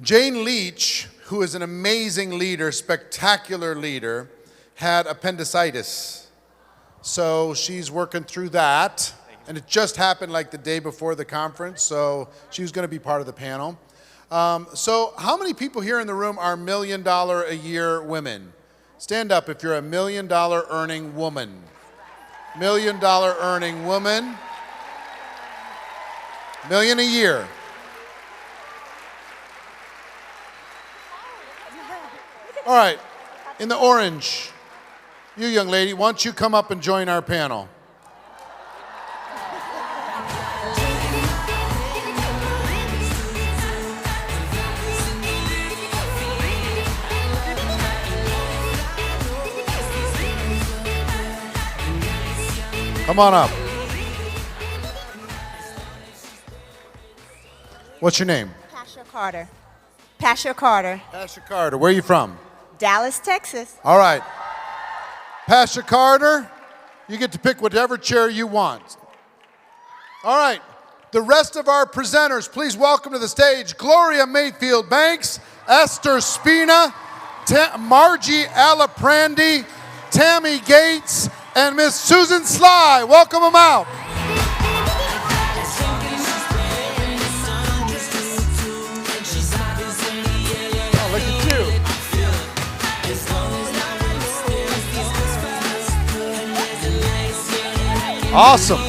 Jane Leach, who is an amazing leader, spectacular leader, had appendicitis. So she's working through that. And it just happened like the day before the conference, so she was going to be part of the panel. So how many people here in the room are $1 million a year women? Stand up if you're a $1 million earning woman. $1 million earning woman. $1 million a year. All right, in the orange, you young lady, why don't you come up and join our panel? Come on up. What's your name? Pasha Carter. Pasha Carter. Pasha Carter. Where are you from? Dallas, Texas. All right. Pasha Carter, you get to pick whatever chair you want. All right. The rest of our presenters, please welcome to the stage Gloria Mayfield Banks, Esther Spina, Margie Aliprandi, Tammy Gates, and Miss Susan Sly. Welcome them out. Oh, look at you. Awesome.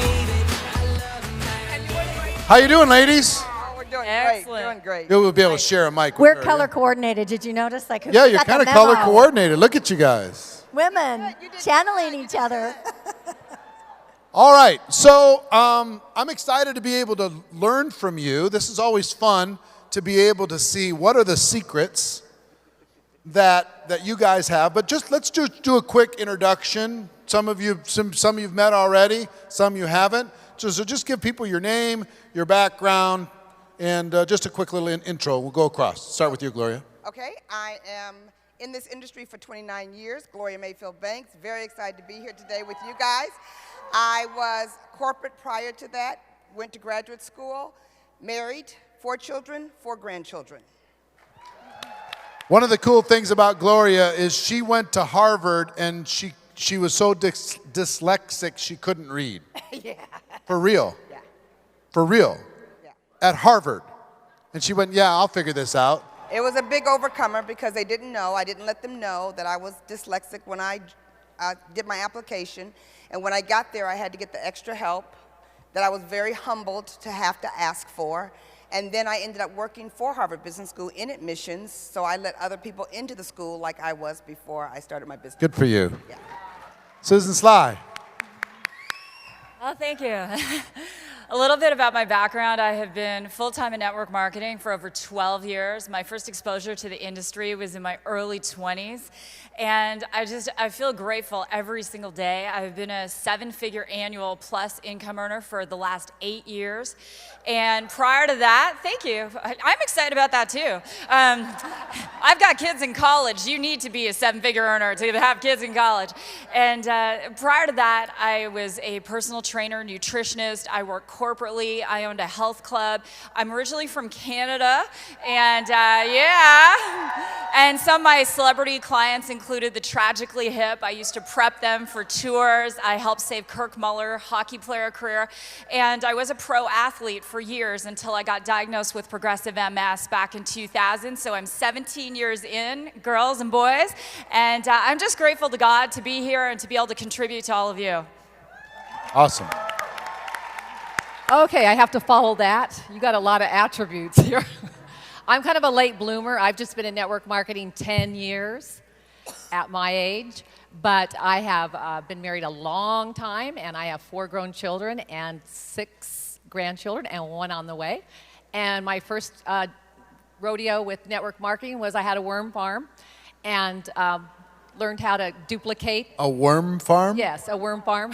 How you doing, ladies? We're doing Excellent. great. Doing great. You'll be able to share a mic with We're her, color yeah? coordinated. Did you notice? Like, Yeah, you're kind of color coordinated. Look at you guys. Women channeling each other. All right, so I'm excited to be able to learn from you. This is always fun to be able to see what are the secrets that you guys have. But let's just do a quick introduction. Some of you've met already, some you haven't. So just give people your name, your background, and just a quick little intro. We'll go across. Start with you, Gloria. Okay, I am in this industry for 29 years, Gloria Mayfield Banks. Very excited to be here today with you guys. I was corporate prior to that, went to graduate school, married, 4 children, 4 grandchildren. One of the cool things about Gloria is she went to Harvard and she was so dyslexic she couldn't read. Yeah. For real. Yeah. For real. Yeah. At Harvard. And she went, yeah, I'll figure this out. It was a big overcomer because they didn't know. I didn't let them know that I was dyslexic when I did my application. And when I got there, I had to get the extra help that I was very humbled to have to ask for. And then I ended up working for Harvard Business School in admissions, so I let other people into the school like I was before I started my business. Good for you. Yeah. Susan Sly. Oh, thank you. A little bit about my background. I have been full-time in network marketing for over 12 years. My first exposure to the industry was in my early 20s. And I feel grateful every single day. I've been a 7-figure annual plus income earner for the last 8 years. And prior to that, thank you. I'm excited about that too. I've got kids in college. You need to be a 7-figure earner to have kids in college. And prior to that, I was a personal trainer, nutritionist. I worked corporately. I owned a health club. I'm originally from Canada. And and some of my celebrity clients included the Tragically Hip. I used to prep them for tours. I helped save Kirk Muller, hockey player career. And I was a pro athlete for years until I got diagnosed with progressive MS back in 2000. So I'm 17 years in, girls and boys. And I'm just grateful to God to be here and to be able to contribute to all of you. Awesome. Okay, I have to follow that. You got a lot of attributes here. I'm kind of a late bloomer. I've just been in network marketing 10 years at my age, but I have been married a long time, and I have 4 grown children and 6 grandchildren and 1 on the way. And my first rodeo with network marketing was I had a worm farm and learned how to duplicate. A worm farm? Yes, a worm farm.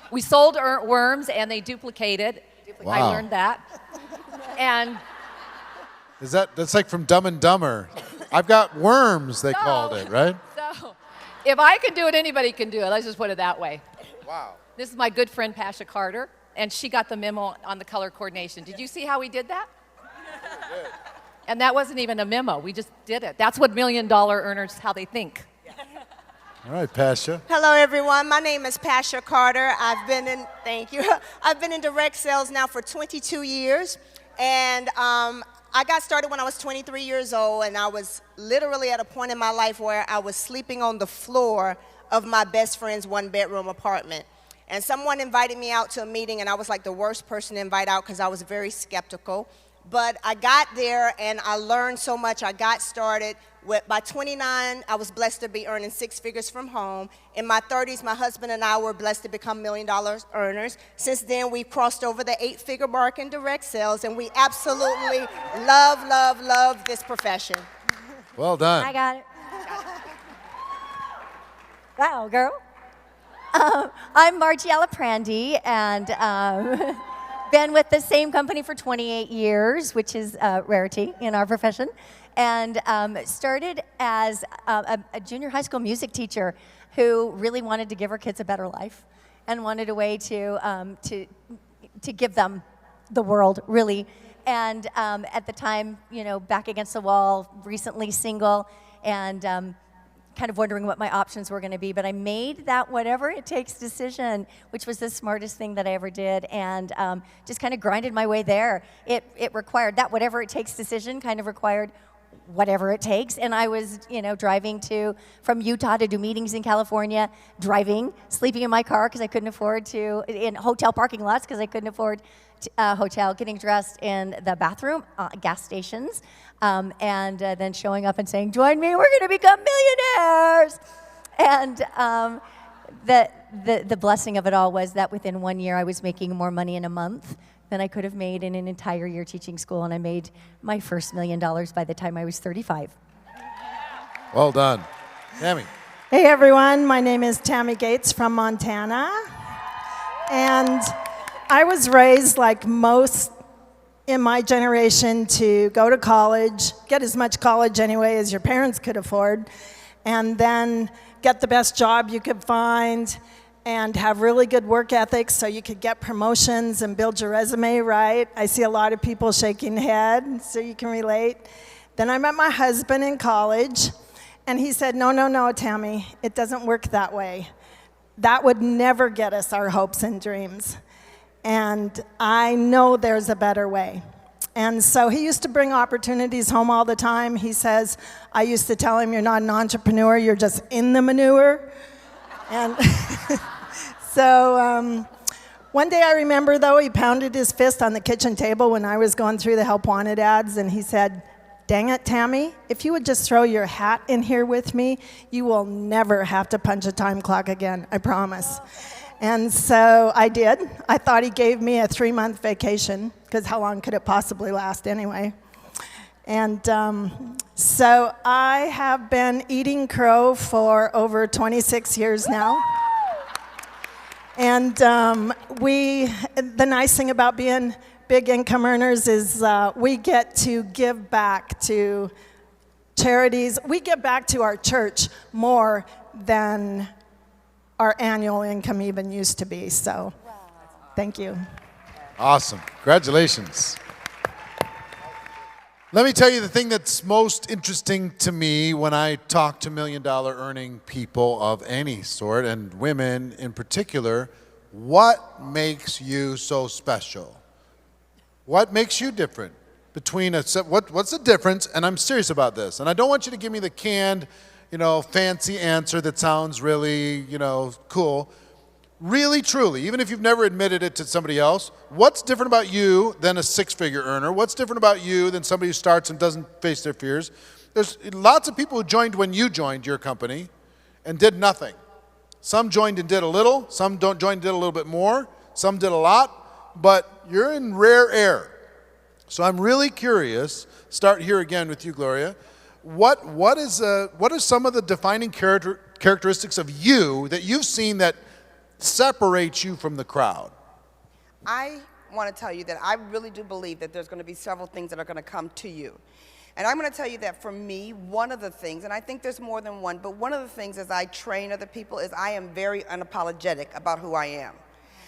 We sold worms and they duplicated. Wow. I learned that. And That's like from Dumb and Dumber. I've got worms, they called it, right? So, if I can do it, anybody can do it. Let's just put it that way. Wow. This is my good friend, Pasha Carter, and she got the memo on the color coordination. Did you see how we did that? And that wasn't even a memo. We just did it. That's what $1 million earners, how they think. All right, Pasha. Hello, everyone. My name is Pasha Carter. Thank you. I've been in direct sales now for 22 years. And I got started when I was 23 years old, and I was literally at a point in my life where I was sleeping on the floor of my best friend's one-bedroom apartment. And someone invited me out to a meeting, and I was like the worst person to invite out because I was very skeptical. But I got there, and I learned so much. I got started. By 29, I was blessed to be earning 6 figures from home. In my 30s, my husband and I were blessed to become $1 million earners. Since then, we've crossed over the 8-figure mark in direct sales, and we absolutely love this profession. Well done. I got it. Wow, girl. I'm Margie Alaprandi, and been with the same company for 28 years, which is a rarity in our profession. And started as a junior high school music teacher who really wanted to give her kids a better life and wanted a way to give them the world, really. And at the time, you know, back against the wall, recently single, and kind of wondering what my options were going to be. But I made that whatever it takes decision, which was the smartest thing that I ever did, and just kind of grinded my way there. It required that whatever it takes decision kind of required whatever it takes. And I was, you know, driving from Utah to do meetings in California, sleeping in my car because I couldn't afford to, in hotel parking lots because I couldn't afford a hotel, getting dressed in the bathroom, gas stations, and then showing up and saying, join me, we're going to become millionaires. And the blessing of it all was that within 1 year I was making more money in a month than I could have made in an entire year teaching school, and I made my first $1 million by the time I was 35. Well done. Tammy. Hey everyone, my name is Tammy Gates from Montana, and I was raised like most in my generation to go to college, get as much college anyway as your parents could afford, and then get the best job you could find, and have really good work ethics so you could get promotions and build your resume right. I see a lot of people shaking head, so you can relate. Then I met my husband in college, and he said, no, Tammy, it doesn't work that way. That would never get us our hopes and dreams. And I know there's a better way. And so he used to bring opportunities home all the time. He says, I used to tell him, you're not an entrepreneur, you're just in the manure. And so one day I remember, though, he pounded his fist on the kitchen table when I was going through the Help Wanted ads, and he said, dang it, Tammy, if you would just throw your hat in here with me, you will never have to punch a time clock again, I promise. And so I did. I thought he gave me a 3-month vacation, because how long could it possibly last anyway? And so I have been eating crow for over 26 years now. And the nice thing about being big income earners is we get to give back to charities. We give back to our church more than our annual income even used to be. So thank you. Awesome. Congratulations. Let me tell you the thing that's most interesting to me when I talk to $1 million earning people of any sort, and women in particular. What makes you so special? What makes you different? What's the difference? And I'm serious about this. And I don't want you to give me the canned, fancy answer that sounds really, cool. Really, truly, even if you've never admitted it to somebody else, what's different about you than a 6-figure earner? What's different about you than somebody who starts and doesn't face their fears? There's lots of people who joined when you joined your company and did nothing. Some joined and did a little, some don't join and did a little bit more, some did a lot, but you're in rare air. So I'm really curious, start here again with you, Gloria. What are some of the defining characteristics of you that you've seen that separates you from the crowd? I want to tell you that I really do believe that there's going to be several things that are going to come to you. And I'm going to tell you that for me, one of the things, and I think there's more than one, but one of the things as I train other people is I am very unapologetic about who I am.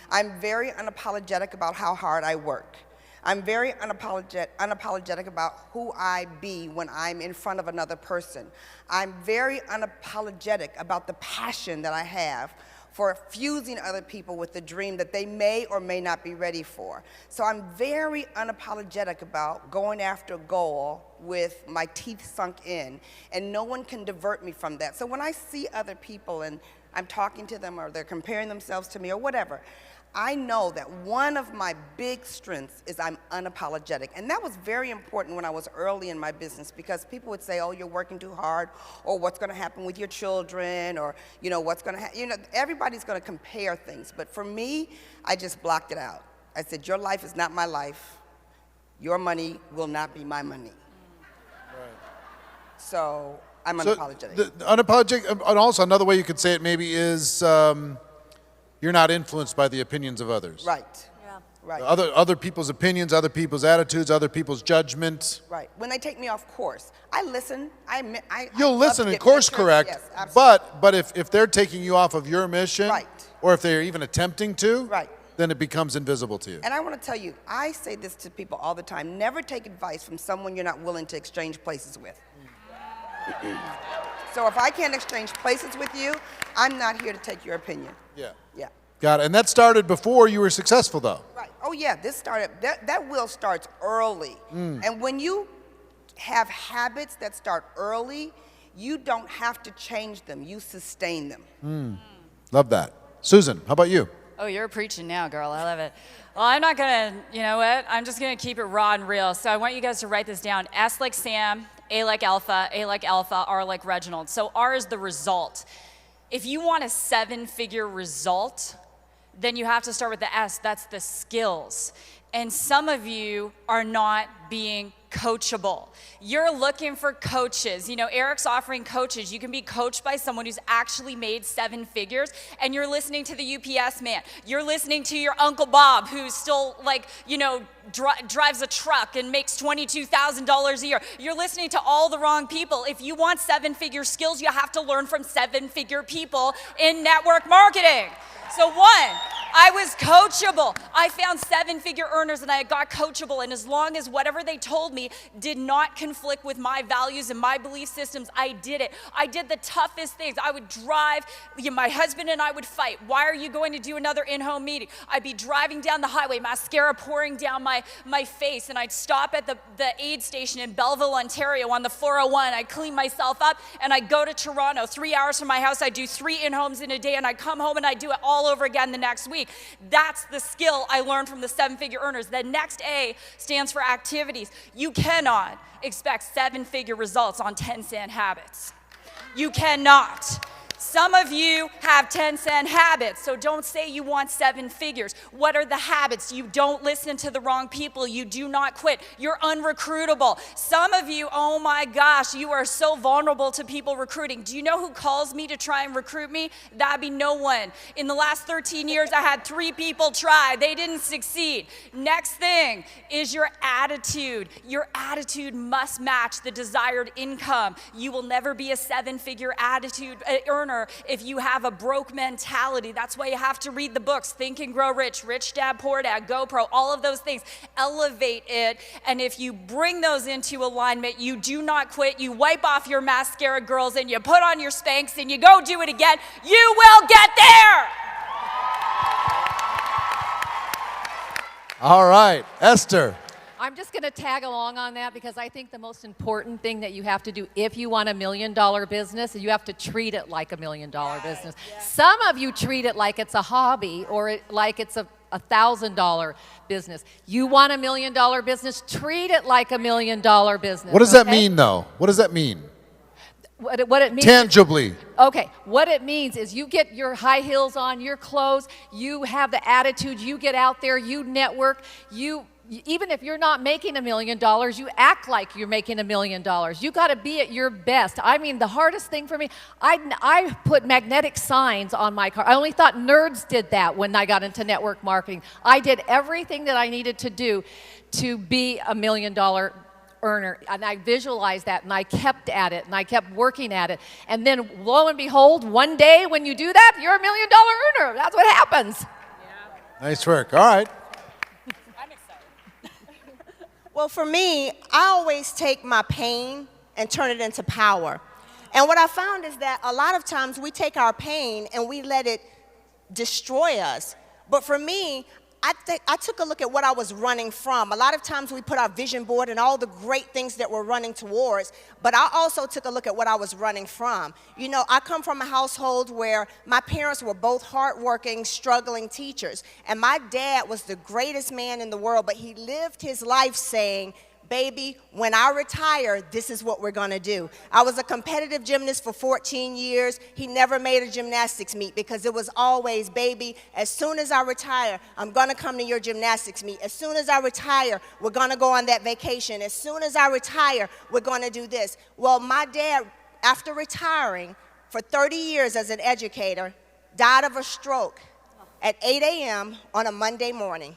I'm very unapologetic about how hard I work. I'm very unapologetic about who I be when I'm in front of another person. I'm very unapologetic about the passion that I have for fusing other people with the dream that they may or may not be ready for. So I'm very unapologetic about going after a goal with my teeth sunk in, and no one can divert me from that. So when I see other people and I'm talking to them or they're comparing themselves to me or whatever, I know that one of my big strengths is I'm unapologetic. And that was very important when I was early in my business, because people would say, oh, you're working too hard, or what's going to happen with your children, or, you know, what's going to happen. You know, everybody's going to compare things. But for me, I just blocked it out. I said, your life is not my life. Your money will not be my money. Right. So I'm unapologetic. Unapologetic, and also another way you could say it maybe is you're not influenced by the opinions of others. Right. Yeah. Right. Other people's opinions, other people's attitudes, other people's judgment. Right. When they take me off course, I listen. You'll listen and course correct. Yes, absolutely. But if they're taking you off of your mission, right, or if they're even attempting to, right, then it becomes invisible to you. And I want to tell you, I say this to people all the time: never take advice from someone you're not willing to exchange places with. So if I can't exchange places with you, I'm not here to take your opinion. Yeah. Yeah. Got it. And that started before you were successful, though. Right. Oh, yeah. This started, that wheel starts early. And when you have habits that start early, you don't have to change them. You sustain them. Love that. Susan, how about you? Oh, you're preaching now, girl. I love it. Well, I'm not going to, you know what? I'm just going to keep it raw and real. So I want you guys to write this down. S like Sam, A like Alpha, R like Reginald. So R is the result. If you want a 7-figure result, then you have to start with the S. That's the skills. And some of you are not being coachable. You're looking for coaches. You know, Eric's offering coaches. You can be coached by someone who's actually made 7 figures, and you're listening to the UPS man. You're listening to your Uncle Bob, who's still, like, you know, drives a truck and makes $22,000 a year. You're listening to all the wrong people. If you want 7-figure skills, you have to learn from 7-figure people in network marketing. So one, I was coachable. I found 7-figure earners and I got coachable, and as long as whatever they told me did not conflict with my values and my belief systems, I did it. I did the toughest things. I would drive, my husband and I would fight. Why are you going to do another in-home meeting? I'd be driving down the highway, mascara pouring down my face, and I'd stop at the aid station in Belleville, Ontario on the 401. I'd clean myself up and I'd go to Toronto, 3 hours from my house. I'd do 3 in-homes in a day, and I'd come home and I'd do it all over again the next week. That's the skill I learned from the 7-figure earners. The next A stands for activities. You cannot expect 7-figure results on 10-cent habits. You cannot. Some of you have 10-cent habits, so don't say you want 7 figures. What are the habits? You don't listen to the wrong people. You do not quit. You're unrecruitable. Some of you, oh my gosh, you are so vulnerable to people recruiting. Do you know who calls me to try and recruit me? That'd be no one. In the last 13 years, I had 3 people try. They didn't succeed. Next thing is your attitude. Your attitude must match the desired income. You will never be a 7-figure attitude earner if you have a broke mentality. That's why you have to read the books, Think and Grow Rich, Rich Dad, Poor Dad, GoPro, all of those things. Elevate it, and if you bring those into alignment, you do not quit. You wipe off your mascara, girls, and you put on your Spanx, and you go do it again. You will get there! All right, Esther. I'm just going to tag along on that because I think the most important thing that you have to do if you want $1 million business is you have to treat it like $1 million business. Some of you treat it like it's a hobby or like it's a $1,000 business. You want $1 million business, treat it like $1 million business. What does that mean, though? What does that mean? What it means tangibly. Okay, what it means is you get your high heels on, your clothes, you have the attitude, you get out there, you network, even if you're not making $1 million, you act like you're making $1 million. You got to be at your best. I mean, the hardest thing for me, I put magnetic signs on my car. I only thought nerds did that when I got into network marketing. I did everything that I needed to do to be $1 million earner, and I visualized that, and I kept at it, and I kept working at it, and then lo and behold, one day when you do that, you're $1 million earner. That's what happens. Yeah. Nice work. All right. I'm excited. Well, for me, I always take my pain and turn it into power. And what I found is that a lot of times we take our pain and we let it destroy us. But for me, I took a look at what I was running from. A lot of times we put our vision board and all the great things that we're running towards, but I also took a look at what I was running from. You know, I come from a household where my parents were both hardworking, struggling teachers, and my dad was the greatest man in the world, but he lived his life saying, baby, when I retire, this is what we're gonna do. I was a competitive gymnast for 14 years. He never made a gymnastics meet because it was always, baby, as soon as I retire, I'm gonna come to your gymnastics meet. As soon as I retire, we're gonna go on that vacation. As soon as I retire, we're gonna do this. Well, my dad, after retiring for 30 years as an educator, died of a stroke at 8 a.m. on a Monday morning.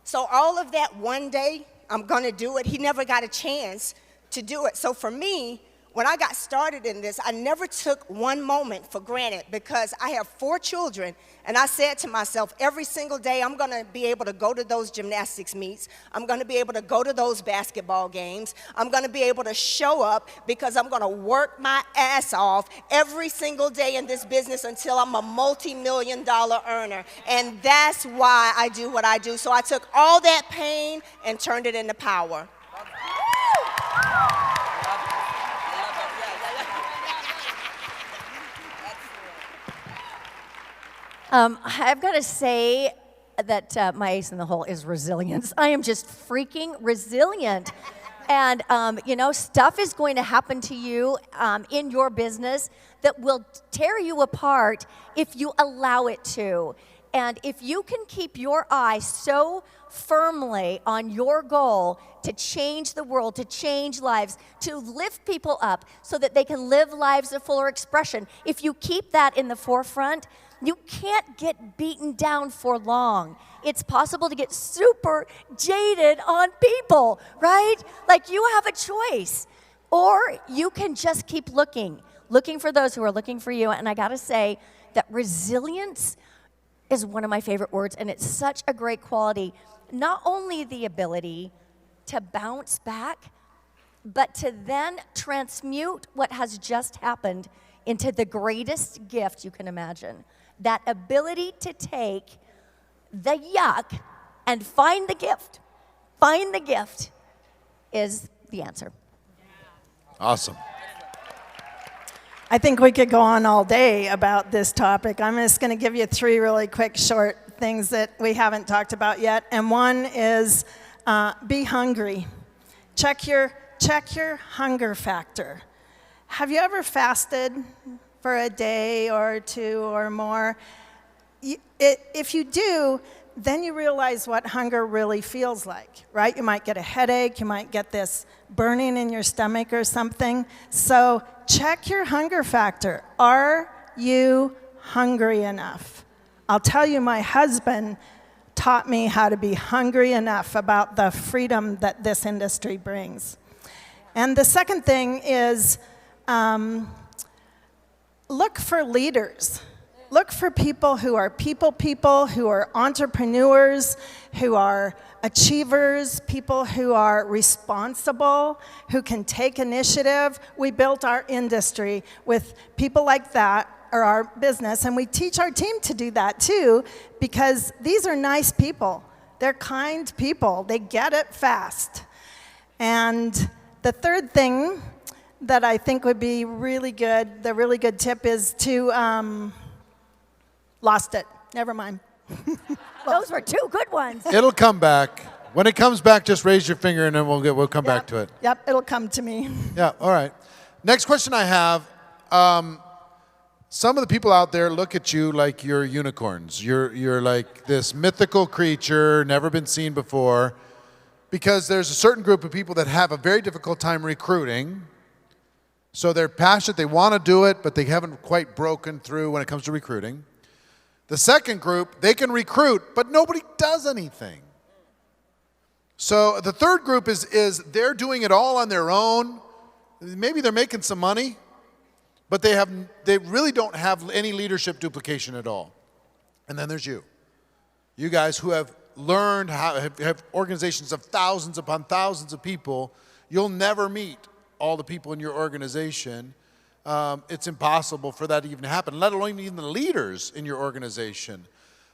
So all of that one day, I'm gonna do it. He never got a chance to do it. So for me, when I got started in this, I never took one moment for granted because I have 4 children, and I said to myself, every single day I'm gonna be able to go to those gymnastics meets, I'm gonna be able to go to those basketball games, I'm gonna be able to show up because I'm gonna work my ass off every single day in this business until I'm a multi-million-dollar earner. And that's why I do what I do. So I took all that pain and turned it into power. I've got to say that my ace in the hole is resilience. I am just freaking resilient. And, you know, stuff is going to happen to you in your business that will tear you apart if you allow it to. And if you can keep your eye so firmly on your goal to change the world, to change lives, to lift people up so that they can live lives of fuller expression, if you keep that in the forefront, you can't get beaten down for long. It's possible to get super jaded on people, right? Like you have a choice. Or you can just keep looking for those who are looking for you. And I gotta say that resilience is one of my favorite words, and it's such a great quality. Not only the ability to bounce back, but to then transmute what has just happened into the greatest gift you can imagine. That ability to take the yuck and find the gift. Find the gift is the answer. Awesome. I think we could go on all day about this topic. I'm just going to give you 3 really quick, short things that we haven't talked about yet. And one is be hungry. Check your hunger factor. Have you ever fasted for a day or 2 or more? If you do, then you realize what hunger really feels like, right? You might get a headache, you might get this burning in your stomach or something. So check your hunger factor. Are you hungry enough? I'll tell you, my husband taught me how to be hungry enough about the freedom that this industry brings. And the second thing is look for leaders. Look for people who are people, who are entrepreneurs, who are achievers, people who are responsible, who can take initiative. We built our industry with people like that, or our business, and we teach our team to do that too, because these are nice people. They're kind people. They get it fast. And the third thing that I think would be really good, the really good tip is to, lost it. Never mind. Those were 2 good ones. It'll come back. When it comes back, just raise your finger and then we'll come back to it. Yep, it'll come to me. Yeah, all right. Next question I have, some of the people out there look at you like you're unicorns. You're like this mythical creature, never been seen before, because there's a certain group of people that have a very difficult time recruiting. So they're passionate, they want to do it, but they haven't quite broken through when it comes to recruiting. The second group, they can recruit, but nobody does anything. So the third group is they're doing it all on their own. Maybe they're making some money, but they really don't have any leadership duplication at all. And then there's you. You guys who have learned how, have organizations of thousands upon thousands of people, you'll never meet all the people in your organization. It's impossible for that to even happen, let alone even the leaders in your organization.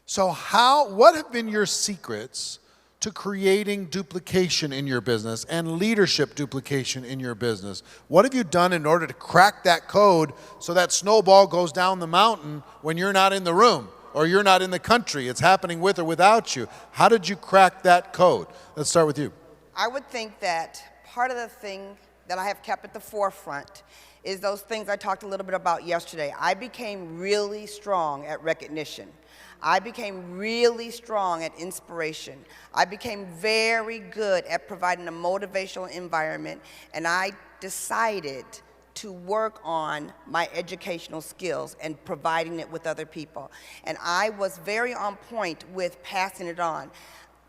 So what have been your secrets to creating duplication in your business and leadership duplication in your business? What have you done in order to crack that code so that snowball goes down the mountain when you're not in the room or you're not in the country? It's happening with or without you. How did you crack that code? Let's start with you. I would think that part of the thing that I have kept at the forefront is those things I talked a little bit about yesterday. I became really strong at recognition. I became really strong at inspiration. I became very good at providing a motivational environment, and I decided to work on my educational skills and providing it with other people. And I was very on point with passing it on.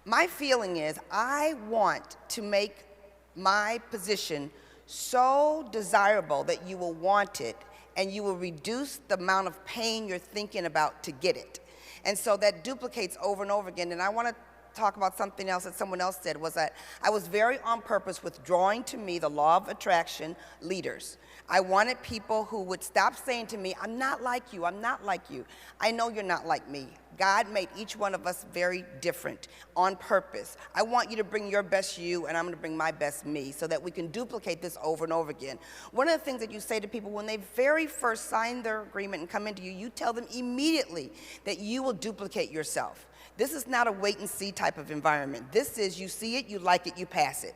My feeling is I want to make my position so desirable that you will want it and you will reduce the amount of pain you're thinking about to get it. And so that duplicates over and over again. And I want to talk about something else that someone else said, was that I was very on purpose with drawing to me the law of attraction leaders. I wanted people who would stop saying to me, I'm not like you, I'm not like you. I know you're not like me. God made each one of us very different on purpose. I want you to bring your best you, and I'm going to bring my best me so that we can duplicate this over and over again. One of the things that you say to people when they very first sign their agreement and come into you, you tell them immediately that you will duplicate yourself. This is not a wait and see type of environment. This is you see it, you like it, you pass it.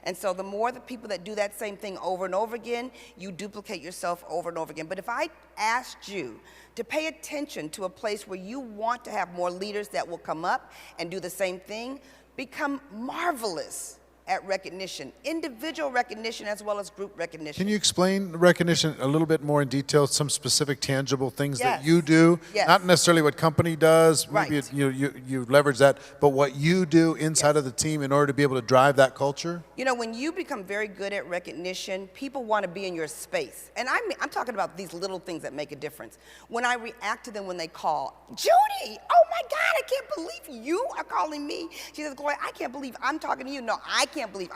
And so the more the people that do that same thing over and over again, you duplicate yourself over and over again. But if I asked you to pay attention to a place where you want to have more leaders that will come up and do the same thing, become marvelous at recognition, individual recognition as well as group recognition. Can you explain recognition a little bit more in detail, some specific tangible things that Yes. you do? Yes. Not necessarily what company does, maybe Right. you leverage that, but what you do inside of the team in order to be able to drive that culture? You know, when you become very good at recognition, people want to be in your space. And I'm talking about these little things that make a difference. When I react to them when they call, Judy, oh my God, I can't believe you are calling me. She says, Gloria, I can't believe I'm talking to you. No, I can't believe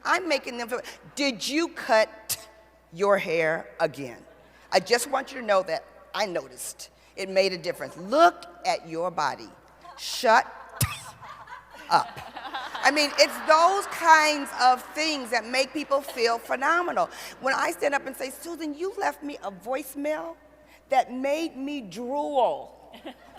I'm making them feel, did you cut your hair again? I just want you to know that I noticed. It made a difference. Look at your body. Shut up. I mean, it's those kinds of things that make people feel phenomenal. When I stand up and say, Susan, you left me a voicemail that made me drool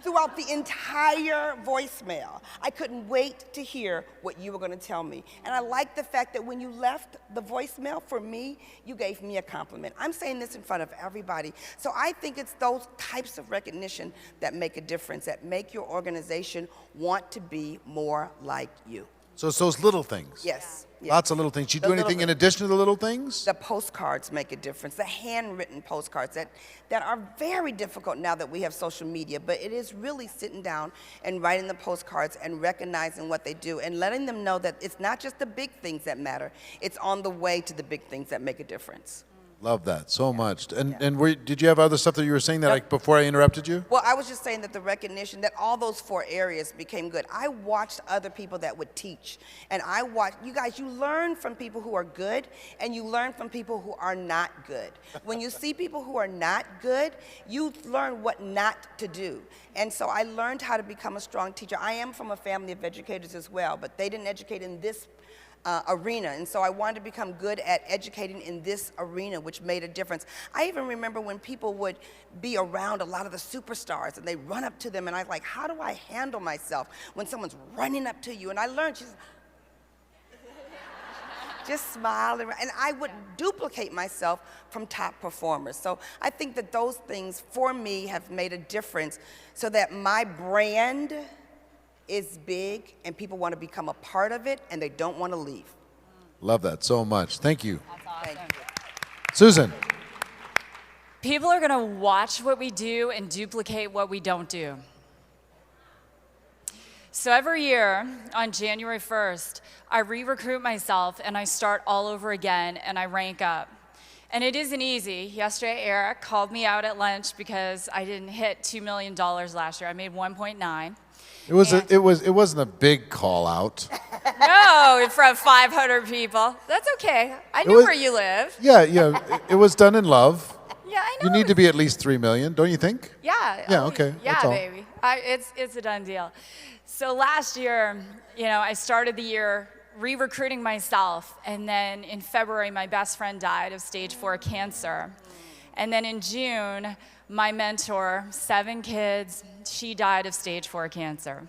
throughout the entire voicemail. I couldn't wait to hear what you were going to tell me. And I like the fact that when you left the voicemail for me, you gave me a compliment. I'm saying this in front of everybody. So I think it's those types of recognition that make a difference, that make your organization want to be more like you. So it's those little things. Yes. yes. Lots of little things. You The do little anything in things. addition to the little things? The postcards make a difference, the handwritten postcards that are very difficult now that we have social media, but it is really sitting down and writing the postcards and recognizing what they do and letting them know that it's not just the big things that matter, it's on the way to the big things that make a difference. Love that so much. And did you have other stuff that you were saying that Yep. before I interrupted you? Well, I was just saying that the recognition, that all those 4 areas became good. I watched other people that would teach, and I watched, you guys, you learn from people who are good, and you learn from people who are not good. When you see people who are not good, you learn what not to do. And so I learned how to become a strong teacher. I am from a family of educators as well, but they didn't educate in this arena, and so I wanted to become good at educating in this arena, which made a difference. I even remember when people would be around a lot of the superstars and they run up to them, and I was like, how do I handle myself when someone's running up to you? And I learned, just smile, and I would duplicate myself from top performers. So I think that those things for me have made a difference so that my brand is big and people want to become a part of it and they don't want to leave. Love that so much. Thank you. That's awesome. Thank you. Susan. People are going to watch what we do and duplicate what we don't do. So every year on January 1st, I re-recruit myself and I start all over again and I rank up. And it isn't easy. Yesterday, Eric called me out at lunch because I didn't hit $2 million last year. I made 1.9. It was And- it wasn't a big call out. No, in front of 500 people. That's okay. I knew was- where you live. Yeah, it was done in love. Yeah, I know. You need to be at least 3 million, don't you think? Yeah. Yeah, okay, Yeah, that's all. baby. It's a done deal. So last year, I started the year re-recruiting myself, and then in February, my best friend died of stage 4 cancer. And then in June, my mentor, 7 kids, she died of stage 4 cancer.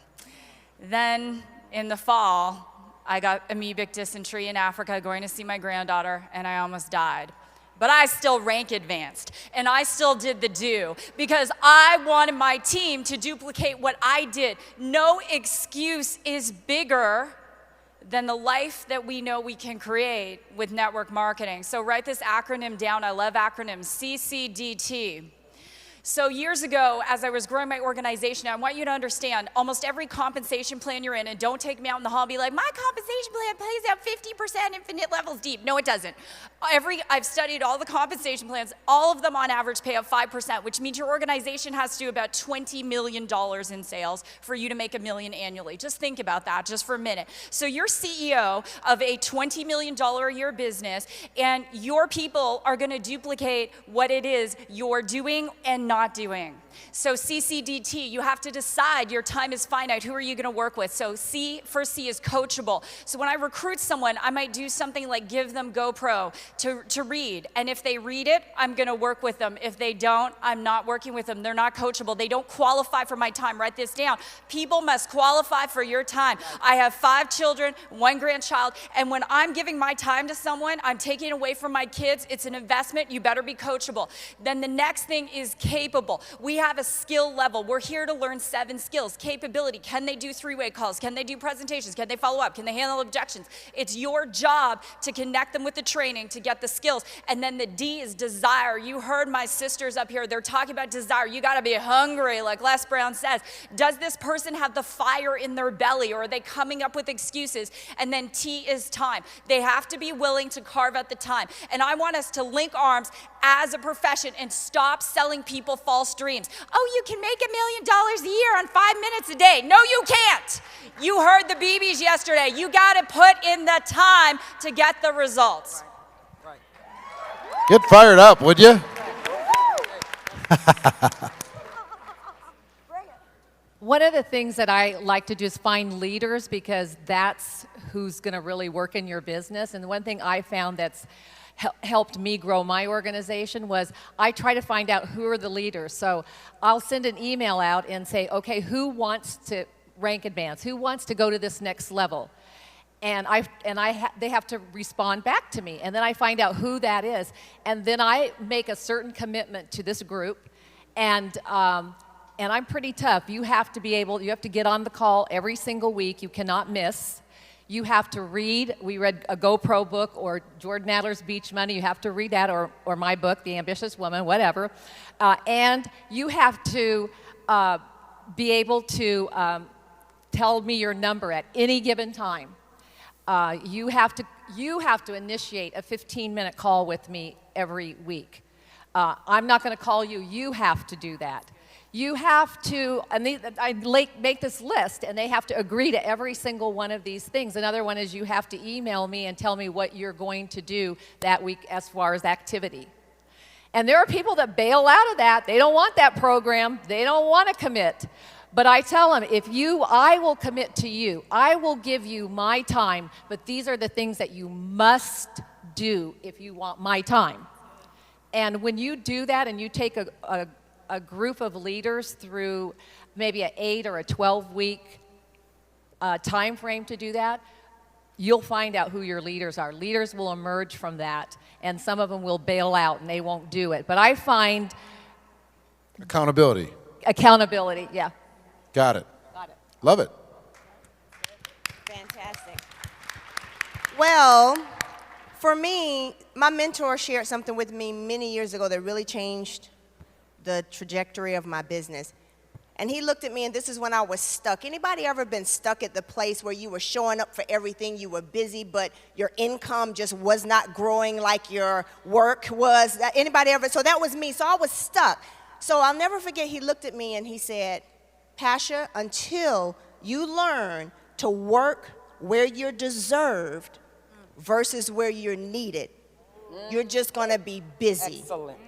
Then in the fall, I got amoebic dysentery in Africa going to see my granddaughter, and I almost died. But I still rank advanced, and I still did the do because I wanted my team to duplicate what I did. No excuse is bigger than the life that we know we can create with network marketing. So write this acronym down. I love acronyms, CCDT. So years ago, as I was growing my organization, I want you to understand, almost every compensation plan you're in, and don't take me out in the hall and be like, my compensation plan pays out 50% infinite levels deep. No, it doesn't. I've studied all the compensation plans. All of them on average pay out 5%, which means your organization has to do about $20 million in sales for you to make $1 million annually. Just think about that just for a minute. So you're CEO of a $20 million a year business, and your people are gonna duplicate what it is you're doing and not doing. So CCDT, you have to decide your time is finite. Who are you going to work with? So first C is coachable. So when I recruit someone, I might do something like give them GoPro to read. And if they read it, I'm going to work with them. If they don't, I'm not working with them. They're not coachable. They don't qualify for my time. Write this down. People must qualify for your time. I have 5 children, 1 grandchild, and when I'm giving my time to someone, I'm taking away from my kids. It's an investment. You better be coachable. Then the next thing is capable. We have a skill level. We're here to learn 7 skills. Capability. Can they do 3-way calls? Can they do presentations? Can they follow up? Can they handle objections? It's your job to connect them with the training to get the skills. And then the D is desire. You heard my sisters up here. They're talking about desire. You got to be hungry, like Les Brown says. Does this person have the fire in their belly, or are they coming up with excuses? And then T is time. They have to be willing to carve out the time. And I want us to link arms as a profession and stop selling people false dreams. Oh, you can make $1 million a year on 5 minutes a day. No, you can't. You heard the BBs yesterday. You got to put in the time to get the results. Get fired up, would you? One of the things that I like to do is find leaders, because that's who's going to really work in your business. And the one thing I found that's helped me grow my organization was I try to find out who are the leaders. So I'll send an email out and say, okay, who wants to rank advance? Who wants to go to this next level? And they have to respond back to me. And then I find out who that is. And then I make a certain commitment to this group. And I'm pretty tough. You have to get on the call every single week. You cannot miss. You have to read. We read a GoPro book or Jordan Adler's Beach Money. You have to read that, or my book, The Ambitious Woman, whatever. And you have to be able to tell me your number at any given time. You have to initiate a 15-minute call with me every week. I'm not going to call you. You have to do that. You have to, I make this list, and they have to agree to every single one of these things. Another one is you have to email me and tell me what you're going to do that week as far as activity. And there are people that bail out of that. They don't want that program. They don't want to commit. But I tell them, I will commit to you. I will give you my time, but these are the things that you must do if you want my time. And when you do that and you take a group of leaders through maybe an 8 or a 12-week time frame to do that, you'll find out who your leaders are. Leaders will emerge from that, and some of them will bail out and they won't do it. But I find Accountability. Yeah. Got it. Love it. Fantastic. Well, for me, my mentor shared something with me many years ago that really changed the trajectory of my business. And he looked at me, and this is when I was stuck. Anybody ever been stuck at the place where you were showing up for everything, you were busy, but your income just was not growing like your work was? Anybody ever? So that was me. So I was stuck. So I'll never forget, he looked at me and he said, Pasha, until you learn to work where you're deserved versus where you're needed, you're just going to be busy. Excellent.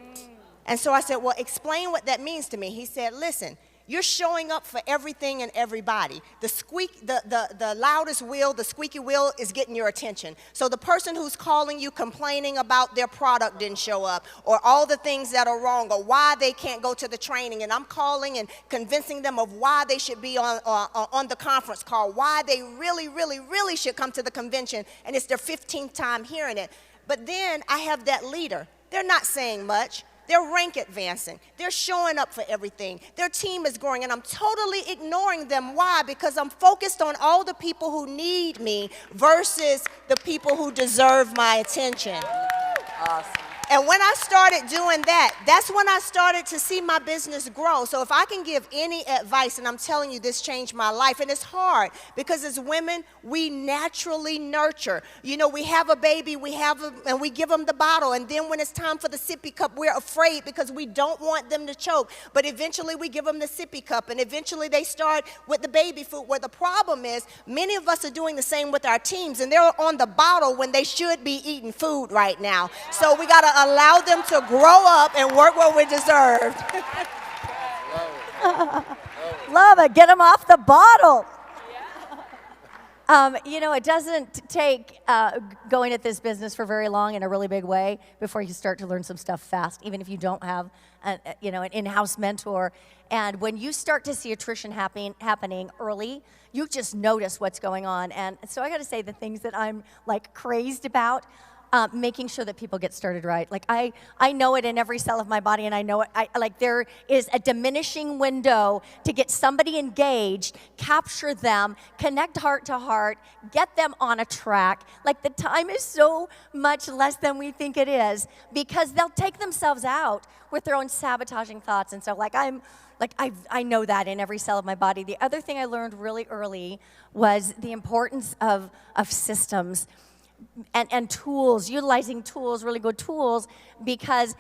And so I said, well, explain what that means to me. He said, listen, you're showing up for everything and everybody. The loudest wheel, the squeaky wheel is getting your attention. So the person who's calling you complaining about their product didn't show up, or all the things that are wrong, or why they can't go to the training, and I'm calling and convincing them of why they should be on the conference call, why they really, really, really should come to the convention, and it's their 15th time hearing it. But then I have that leader. They're not saying much. They're rank advancing. They're showing up for everything. Their team is growing, and I'm totally ignoring them. Why? Because I'm focused on all the people who need me versus the people who deserve my attention. Awesome. And when I started doing that, that's when I started to see my business grow. So if I can give any advice, and I'm telling you, this changed my life. And it's hard because as women, we naturally nurture. You know, we have a baby, and we give them the bottle. And then when it's time for the sippy cup, we're afraid because we don't want them to choke. But eventually we give them the sippy cup, and eventually they start with the baby food, where the problem is many of us are doing the same with our teams, and they're on the bottle when they should be eating food right now. So we got to allow them to grow up and work what we deserve. Love it. Get them off the bottle. You know, it doesn't take going at this business for very long in a really big way before you start to learn some stuff fast, even if you don't have an in-house mentor. And when you start to see attrition happening early, you just notice what's going on. And so I got to say, the things that I'm like crazed about, making sure that people get started right. Like I know it in every cell of my body, and I know it. Like there is a diminishing window to get somebody engaged, capture them, connect heart to heart, get them on a track. Like the time is so much less than we think it is, because they'll take themselves out with their own sabotaging thoughts. And so I know that in every cell of my body. The other thing I learned really early was the importance of systems. And tools, utilizing tools, really good tools, because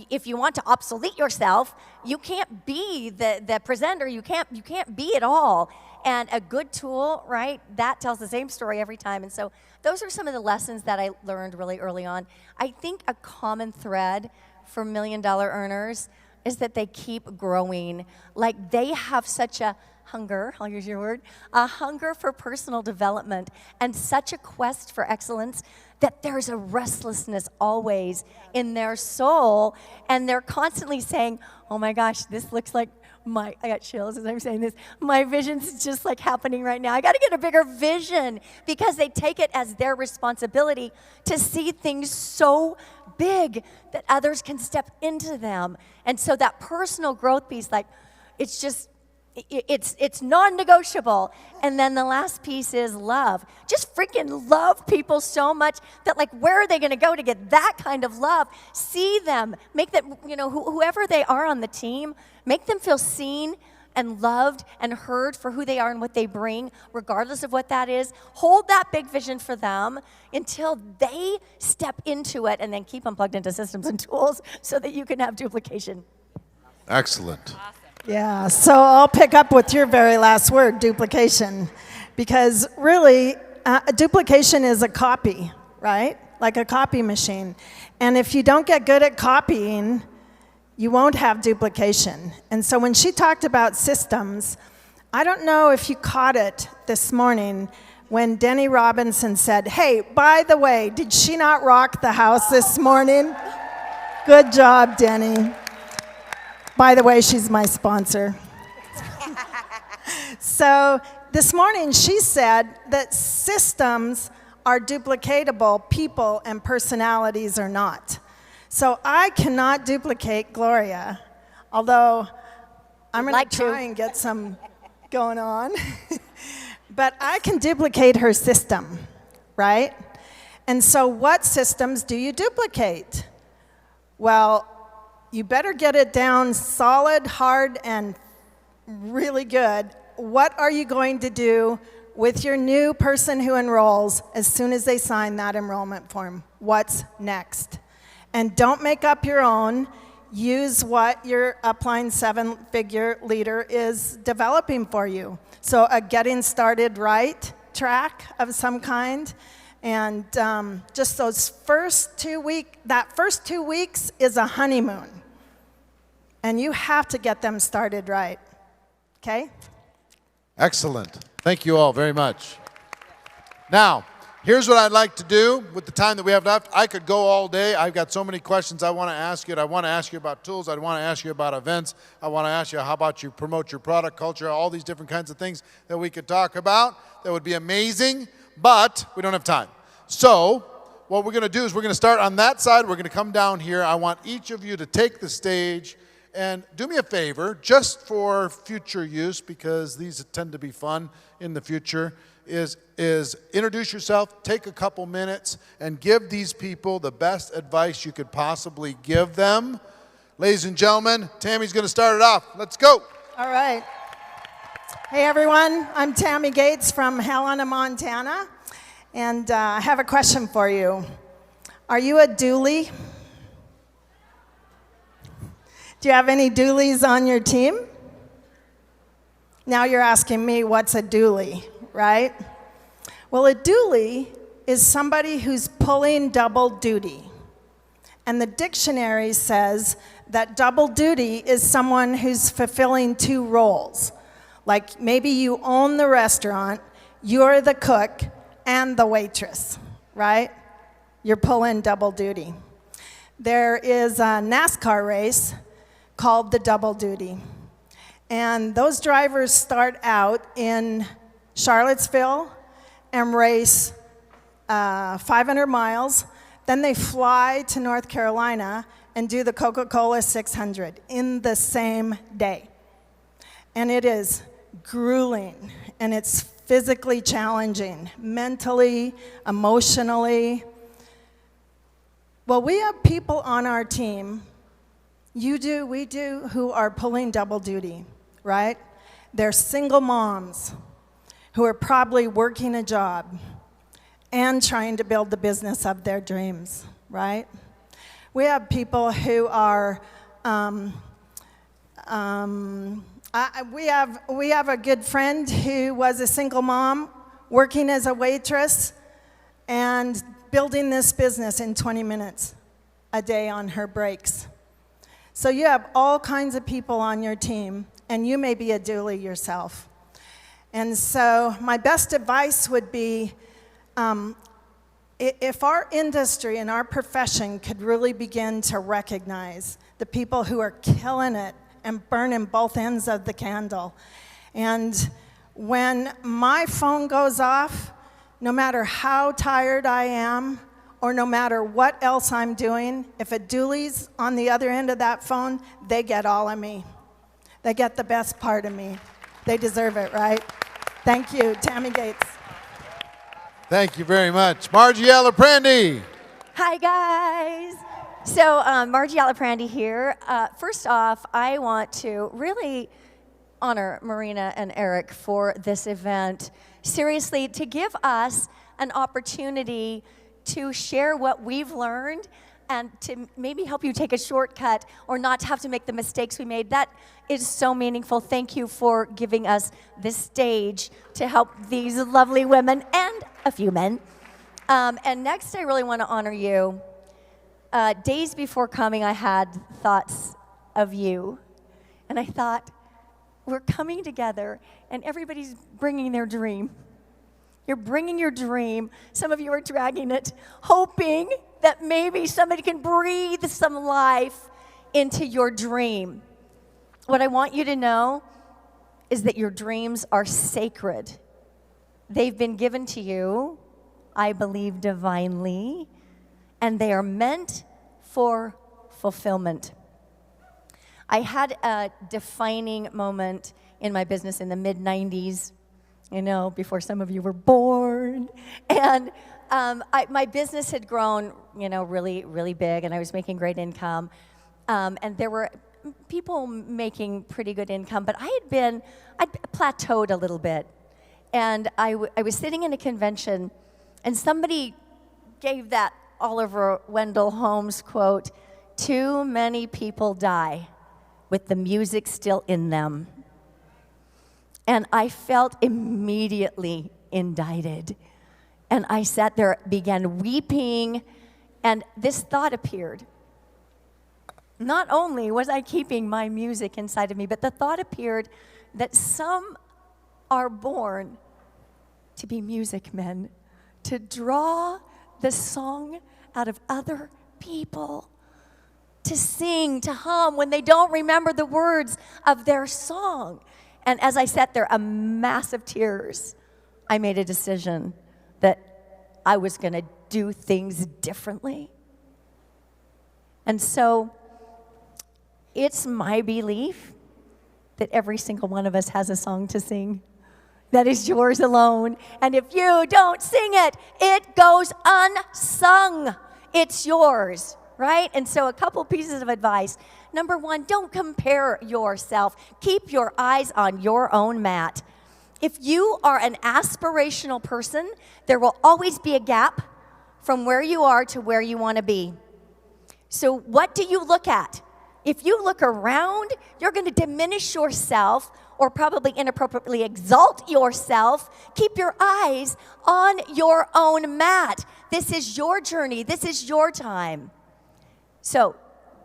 if you want to obsolete yourself, you can't be the presenter. You can't be it all. And a good tool, right, that tells the same story every time. And so those are some of the lessons that I learned really early on. I think a common thread for $1 million earners is that they keep growing. Like they have such a hunger, I'll use your word, a hunger for personal development and such a quest for excellence that there's a restlessness always in their soul, and they're constantly saying, oh my gosh, this looks like I got chills as I'm saying this, my vision's just like happening right now. I got to get a bigger vision, because they take it as their responsibility to see things so big that others can step into them. And so that personal growth piece, like it's just, it's non-negotiable. And then the last piece is love. Just freaking love people so much that, like, where are they going to go to get that kind of love? See them, make them, whoever they are on the team, make them feel seen and loved and heard for who they are and what they bring, regardless of what that is. Hold that big vision for them until they step into it, and then keep them plugged into systems and tools so that you can have duplication. Excellent. Yeah, so I'll pick up with your very last word, duplication. Because really, duplication is a copy, right? Like a copy machine. And if you don't get good at copying, you won't have duplication. And so when she talked about systems, I don't know if you caught it this morning when Denny Robinson said, hey, by the way, did she not rock the house this morning? Good job, Denny. By the way, she's my sponsor. So this morning she said that systems are duplicatable, people and personalities are not. So I cannot duplicate Gloria, although I'm going to try and get some going on. But I can duplicate her system, right? And so what systems do you duplicate? Well, you better get it down solid, hard, and really good. What are you going to do with your new person who enrolls as soon as they sign that enrollment form? What's next? And don't make up your own. use what your upline 7-figure leader is developing for you. So a getting started right track of some kind. And just those first 2 weeks, that first 2 weeks is a honeymoon. And you have to get them started right. Okay? Excellent. Thank you all very much. Now, here's what I'd like to do with the time that we have left. I could go all day. I've got so many questions I want to ask you. I want to ask you about tools. I want to ask you about events. I want to ask you how about you promote your product culture, all these different kinds of things that we could talk about. That would be amazing, but we don't have time. So what we're going to do is we're going to start on that side. We're going to come down here. I want each of you to take the stage and do me a favor, just for future use, because these tend to be fun in the future, is introduce yourself, take a couple minutes, and give these people the best advice you could possibly give them. Ladies and gentlemen, Tammy's going to start it off. Let's go. All right. Hey, everyone. I'm Tammy Gates from Helena, Montana. And I have a question for you. Are you a dually? Do you have any dualies on your team? Now you're asking me, what's a dually, right? Well, a dually is somebody who's pulling double duty. And the dictionary says that double duty is someone who's fulfilling 2 roles. Like maybe you own the restaurant, you're the cook, and the waitress, right? You're pulling double duty. There is a NASCAR race called the double duty. And those drivers start out in Charlottesville and race 500 miles. Then they fly to North Carolina and do the Coca-Cola 600 in the same day. And it is grueling, and it's physically challenging, mentally, emotionally. Well, we have people on our team, you do, we do, who are pulling double duty, right? They're single moms who are probably working a job and trying to build the business of their dreams, right? We have people who are, we have a good friend who was a single mom working as a waitress and building this business in 20 minutes a day on her breaks. So you have all kinds of people on your team, and you may be a dually yourself. And so my best advice would be, if our industry and our profession could really begin to recognize the people who are killing it and burning both ends of the candle. And when my phone goes off, no matter how tired I am, or no matter what else I'm doing, if a dually's on the other end of that phone, they get all of me. They get the best part of me. They deserve it, right? Thank you, Tammy Gates. Thank you very much. Margie Aliprandi. Hi, guys. So, Margie Aliprandi here. First off, I want to really honor Marina and Eric for this event. Seriously, to give us an opportunity to share what we've learned and to maybe help you take a shortcut or not have to make the mistakes we made. That is so meaningful. Thank you for giving us this stage to help these lovely women and a few men. And next, I really want to honor you. Days before coming, I had thoughts of you. And I thought, we're coming together and everybody's bringing their dream. You're bringing your dream. Some of you are dragging it, hoping that maybe somebody can breathe some life into your dream. What I want you to know is that your dreams are sacred. They've been given to you, I believe, divinely, and they are meant for fulfillment. I had a defining moment in my business in the mid-90s, before some of you were born. And my business had grown, really, really big, and I was making great income. And there were people making pretty good income, but I'd plateaued a little bit. And I was sitting in a convention, and somebody gave that Oliver Wendell Holmes quote, too many people die with the music still in them. And I felt immediately indicted. And I sat there, began weeping, and this thought appeared. Not only was I keeping my music inside of me, but the thought appeared that some are born to be music men, to draw the song out of other people, to sing, to hum when they don't remember the words of their song. And as I sat there, a mass of tears, I made a decision that I was going to do things differently. And so it's my belief that every single one of us has a song to sing that is yours alone. And if you don't sing it, it goes unsung. It's yours, right? And so a couple pieces of advice. Number one, don't compare yourself. Keep your eyes on your own mat. If you are an aspirational person, there will always be a gap from where you are to where you want to be. So what do you look at? If you look around, you're going to diminish yourself or probably inappropriately exalt yourself. Keep your eyes on your own mat. This is your journey. This is your time. So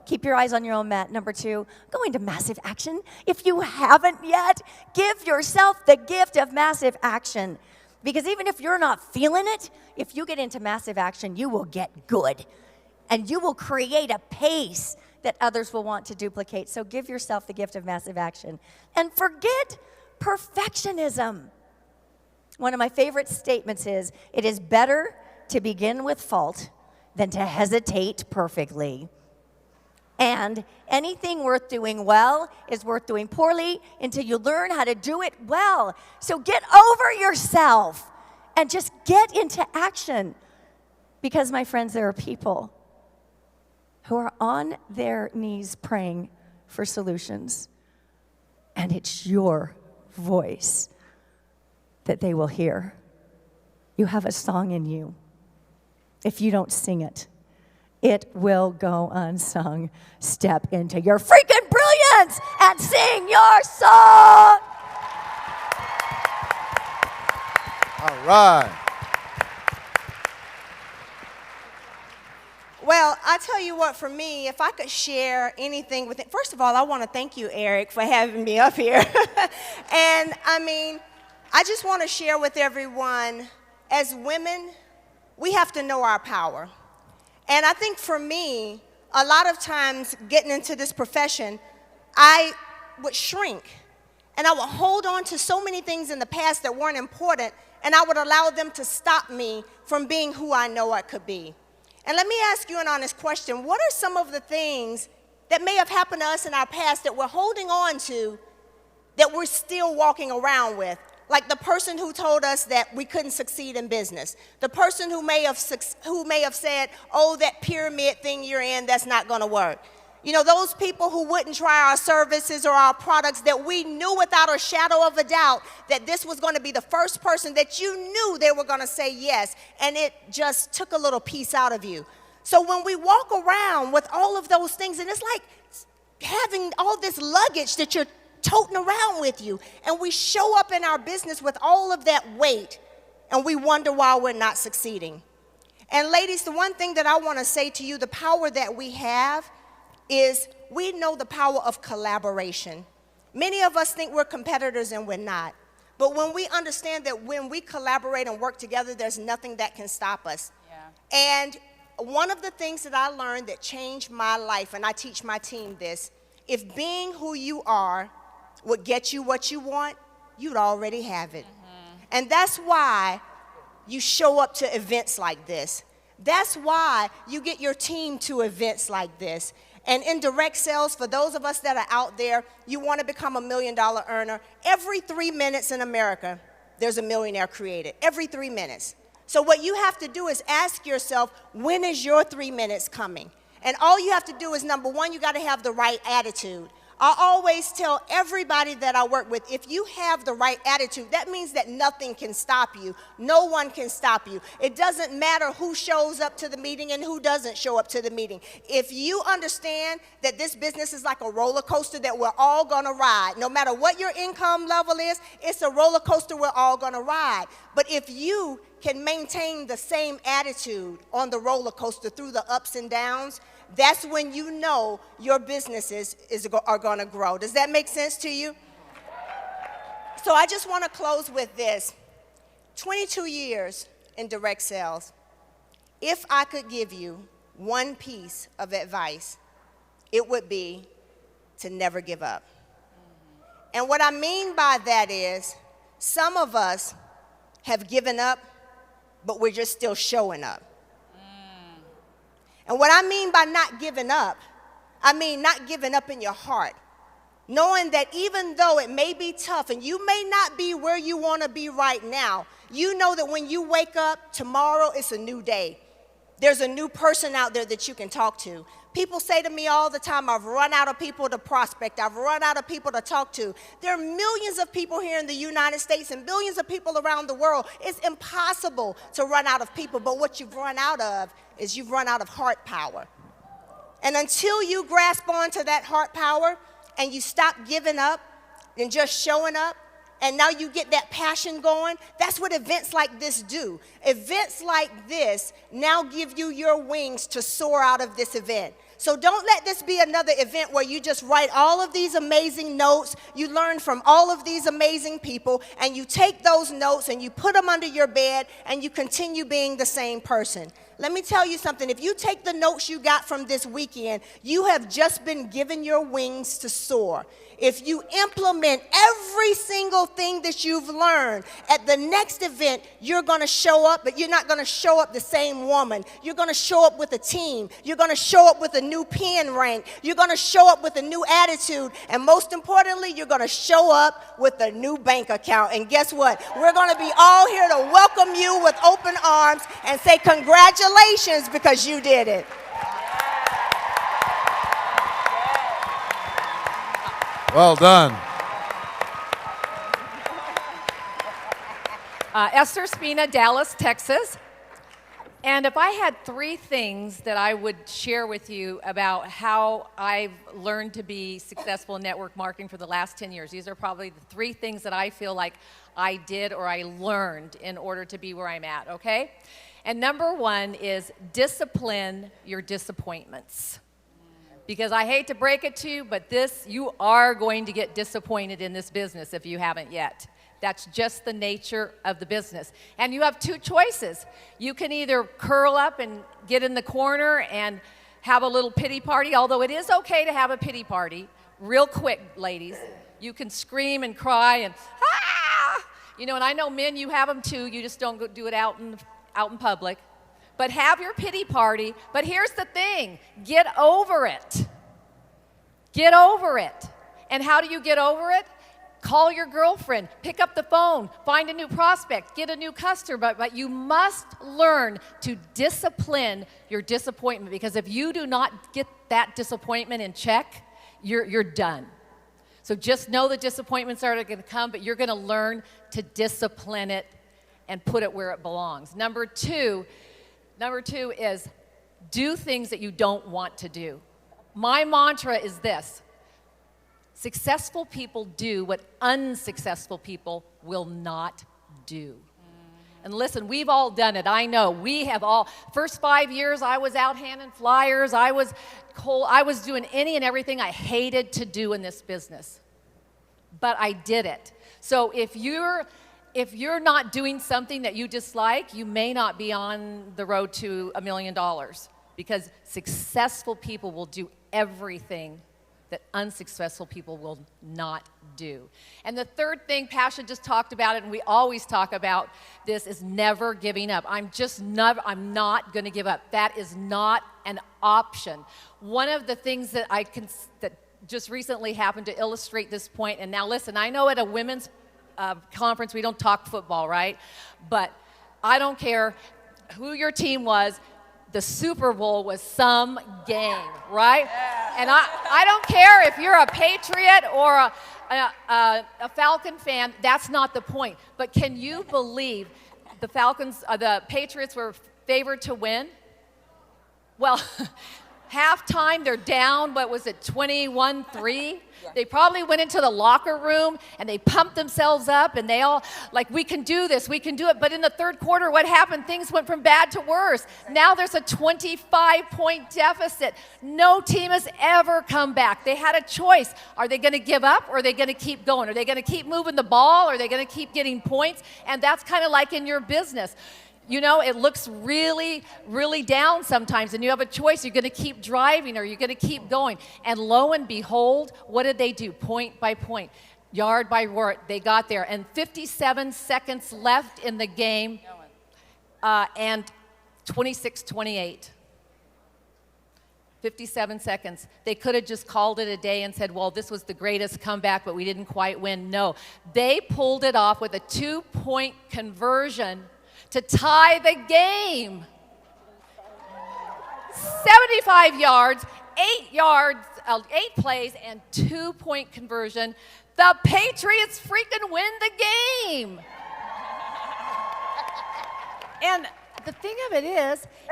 keep your eyes on your own mat. Number two, go into massive action. If you haven't yet, give yourself the gift of massive action. Because even if you're not feeling it, if you get into massive action, you will get good. And you will create a pace that others will want to duplicate. So give yourself the gift of massive action. And forget perfectionism. One of my favorite statements is, it is better to begin with fault than to hesitate perfectly. And anything worth doing well is worth doing poorly until you learn how to do it well. So get over yourself and just get into action. Because, my friends, there are people who are on their knees praying for solutions. And it's your voice that they will hear. You have a song in you. If you don't sing it, it will go unsung. Step into your freaking brilliance and sing your song. All right. Well, I tell you what, for me, if I could share anything with it, first of all, I want to thank you, Eric, for having me up here. And I just want to share with everyone, as women, we have to know our power. And I think for me, a lot of times getting into this profession, I would shrink. And I would hold on to so many things in the past that weren't important, and I would allow them to stop me from being who I know I could be. And let me ask you an honest question. What are some of the things that may have happened to us in our past that we're holding on to that we're still walking around with? Like the person who told us that we couldn't succeed in business. The person who may have said, oh, that pyramid thing you're in, that's not going to work. You know, those people who wouldn't try our services or our products that we knew without a shadow of a doubt that this was going to be the first person that you knew they were going to say yes, and it just took a little piece out of you. So when we walk around with all of those things, and it's like having all this luggage that you're toting around with you, and we show up in our business with all of that weight, and we wonder why we're not succeeding. And ladies, the one thing that I want to say to you, the power that we have is we know the power of collaboration. Many of us think we're competitors and we're not. But when we understand that when we collaborate and work together, there's nothing that can stop us. Yeah. And one of the things that I learned that changed my life, and I teach my team this, if being who you are would get you what you want, you'd already have it. Mm-hmm. And that's why you show up to events like this. That's why you get your team to events like this. And in direct sales, for those of us that are out there, you want to become a $1 million earner. Every 3 minutes in America, there's a millionaire created. Every 3 minutes. So what you have to do is ask yourself, when is your 3 minutes coming? And all you have to do is, number one, you got to have the right attitude. I always tell everybody that I work with, if you have the right attitude, that means that nothing can stop you. No one can stop you. It doesn't matter who shows up to the meeting and who doesn't show up to the meeting. If you understand that this business is like a roller coaster that we're all gonna ride, no matter what your income level is, it's a roller coaster we're all gonna ride. But if you can maintain the same attitude on the roller coaster through the ups and downs, that's when you know your businesses are going to grow. Does that make sense to you? So I just want to close with this. 22 years in direct sales. If I could give you one piece of advice, it would be to never give up. And what I mean by that is, some of us have given up, but we're just still showing up. And what I mean by not giving up, I mean not giving up in your heart. Knowing that even though it may be tough and you may not be where you want to be right now, you know that when you wake up tomorrow, it's a new day. There's a new person out there that you can talk to. People say to me all the time, I've run out of people to prospect. I've run out of people to talk to. There are millions of people here in the United States and billions of people around the world. It's impossible to run out of people, but what you've run out of is you've run out of heart power. And until you grasp onto that heart power and you stop giving up and just showing up, and now you get that passion going, that's what events like this do. Events like this now give you your wings to soar out of this event. So don't let this be another event where you just write all of these amazing notes, you learn from all of these amazing people, and you take those notes and you put them under your bed and you continue being the same person. Let me tell you something. If you take the notes you got from this weekend, you have just been given your wings to soar. If you implement every single thing that you've learned, at the next event, you're going to show up, but you're not going to show up the same woman. You're going to show up with a team. You're going to show up with a new pen rank. You're going to show up with a new attitude. And most importantly, you're going to show up with a new bank account. And guess what? We're going to be all here to welcome you with open arms and say congratulations because you did it. Well done. Esther Spina, Dallas, Texas. And if I had three things that I would share with you about how I've learned to be successful in network marketing for the last 10 years, these are probably the three things that I feel like I did or I learned in order to be where I'm at, okay? And number one is discipline your disappointments. Because I hate to break it to you, but you are going to get disappointed in this business if you haven't yet. That's just the nature of the business. And you have two choices. You can either curl up and get in the corner and have a little pity party, although it is okay to have a pity party. Real quick, ladies. You can scream and cry and, ah! You know, and I know men, you have them too. You just don't go do it out in public. But have your pity party. But here's the thing, get over it. Get over it. And how do you get over it? Call your girlfriend, pick up the phone, find a new prospect, get a new customer, but you must learn to discipline your disappointment, because if you do not get that disappointment in check, you're done. So just know the disappointments are going to come, but you're going to learn to discipline it and put it where it belongs. Number two is do things that you don't want to do. My mantra is this: successful people do what unsuccessful people will not do. And listen, we've all done it. I know we have all. First 5 years, I was out handing flyers. I was doing any and everything I hated to do in this business. But I did it. So if you're not doing something that you dislike, you may not be on the road to $1 million, because successful people will do everything that unsuccessful people will not do. And the third thing, Pasha just talked about it, and we always talk about this, is never giving up. I'm not going to give up. That is not an option. One of the things that that just recently happened to illustrate this point, and now listen, I know at a women's conference we don't talk football, right? But I don't care who your team was. the Super Bowl was some game, right? And I don't care if you're a Patriot or a Falcon fan, that's not the point. But can you believe the Patriots were favored to win? Well, halftime, they're down, what was it, 21-3? They probably went into the locker room and they pumped themselves up and they all, like, we can do this, we can do it. But in the third quarter, what happened? Things went from bad to worse. Now there's a 25-point deficit. No team has ever come back. They had a choice. Are they going to give up or are they going to keep going? Are they going to keep moving the ball or are they going to keep getting points? And that's kind of like in your business. You know, it looks really, really down sometimes, and you have a choice. You're going to keep driving or you're going to keep going. And lo and behold, what did they do? Point by point, yard by yard, they got there. And 57 seconds left in the game, and 26-28. 57 seconds. They could have just called it a day and said, well, this was the greatest comeback, but we didn't quite win. No, they pulled it off with a 2-point conversion to tie the game. 75 yards, 8 plays, and 2-point conversion. The Patriots freaking win the game. And the thing of it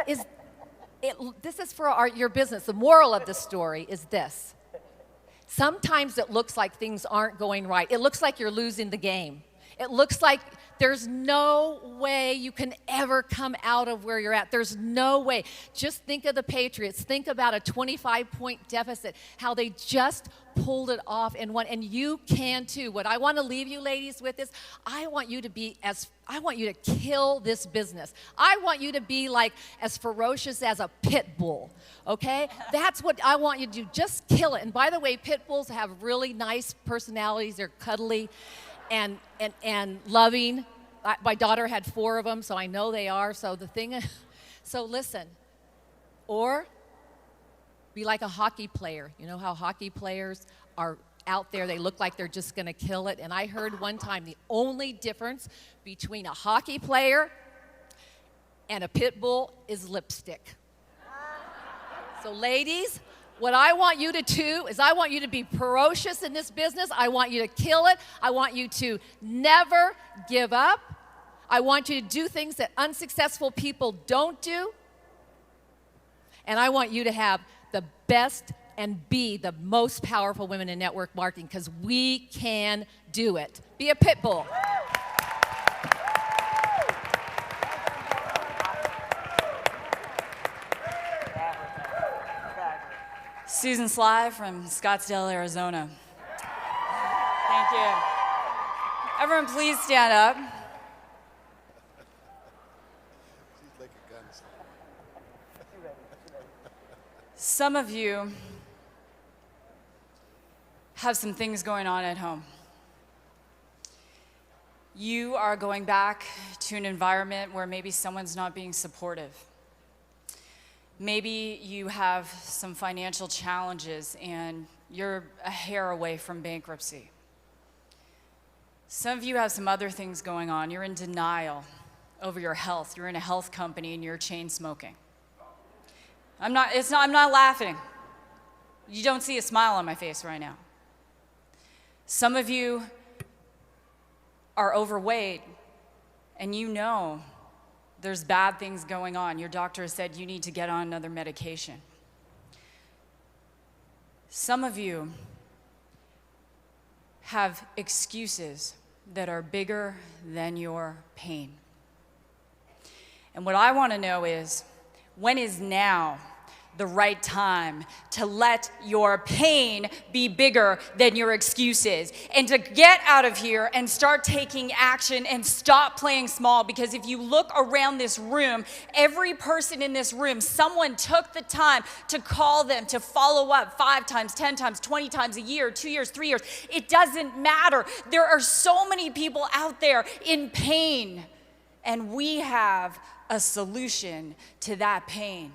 is this is for your business. The moral of the story is this. Sometimes it looks like things aren't going right. It looks like you're losing the game. It looks like there's no way you can ever come out of where you're at. There's no way. Just think of the Patriots. Think about a 25-point deficit, how they just pulled it off and won. And you can too. What I want to leave you ladies with is I want you to kill this business. I want you to be like as ferocious as a pit bull, okay? That's what I want you to do. Just kill it. And by the way, pit bulls have really nice personalities. They're cuddly and loving. My daughter had 4 of them, so I know they are. So listen, or be like a hockey player. You know how hockey players are out there, they look like they're just gonna kill it. And I heard one time the only difference between a hockey player and a pit bull is lipstick. So ladies, what I want you to do is I want you to be ferocious in this business. I want you to kill it. I want you to never give up. I want you to do things that unsuccessful people don't do. And I want you to have the best and be the most powerful women in network marketing because we can do it. Be a pit bull. Susan Sly from Scottsdale, Arizona. Thank you. Everyone, please stand up. Some of you have some things going on at home. You are going back to an environment where maybe someone's not being supportive. Maybe you have some financial challenges and you're a hair away from bankruptcy. Some of you have some other things going on. You're in denial over your health. You're in a health company and you're chain smoking. I'm not laughing. You don't see a smile on my face right now. Some of you are overweight and you know there's bad things going on. Your doctor has said you need to get on another medication. Some of you have excuses that are bigger than your pain. And what I want to know is, when is now the right time to let your pain be bigger than your excuses and to get out of here and start taking action and stop playing small? Because if you look around this room, every person in this room, someone took the time to call them, to follow up 5 times, 10 times, 20 times a year, 2 years, 3 years. It doesn't matter. There are so many people out there in pain, and we have a solution to that pain.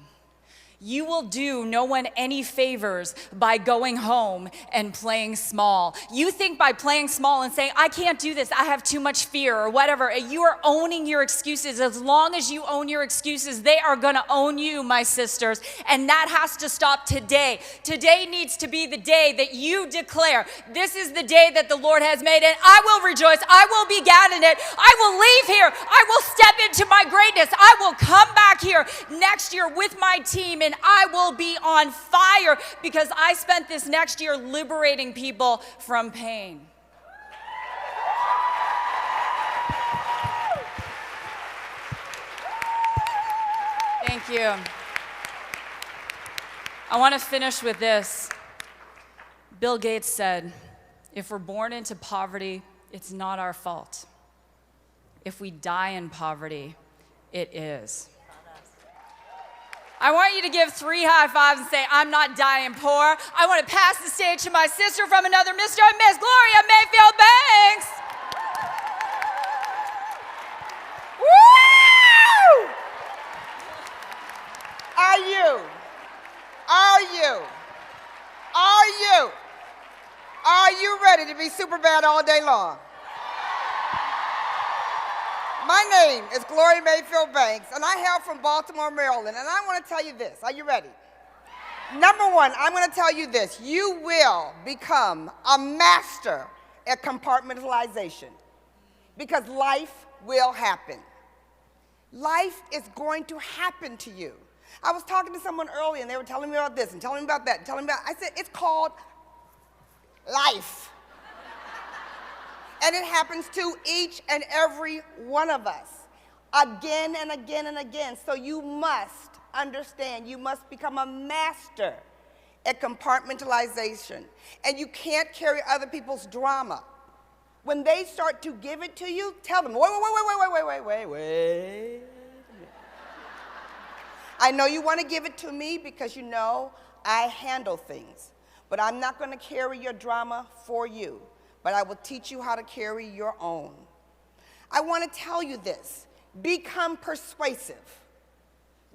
You will do no one any favors by going home and playing small. You think by playing small and saying, I can't do this, I have too much fear or whatever, you are owning your excuses. As long as you own your excuses, they are gonna own you, my sisters. And that has to stop today. Today needs to be the day that you declare, this is the day that the Lord has made, and I will rejoice, I will be glad in it, I will leave here, I will step into my greatness, I will come back here next year with my team, and I will be on fire because I spent this next year liberating people from pain. Thank you. I want to finish with this. Bill Gates said, if we're born into poverty, it's not our fault. If we die in poverty, it is. I want you to give 3 high fives and say, I'm not dying poor. I want to pass the stage to my sister from another Mr. and Miss Gloria Mayfield Banks. Woo! Are you? Are you ready to be super bad all day long? My name is Gloria Mayfield Banks, and I hail from Baltimore, Maryland, and I want to tell you this. Are you ready? Number one, I'm going to tell you this. You will become a master at compartmentalization because life will happen. Life is going to happen to you. I was talking to someone earlier, and they were telling me about this and telling me about that and telling me about, I said, it's called life. And it happens to each and every one of us again and again and again. So you must understand, you must become a master at compartmentalization. And you can't carry other people's drama. When they start to give it to you, tell them, wait. I know you want to give it to me because you know I handle things. But I'm not going to carry your drama for you. But I will teach you how to carry your own. I want to tell you this. Become persuasive.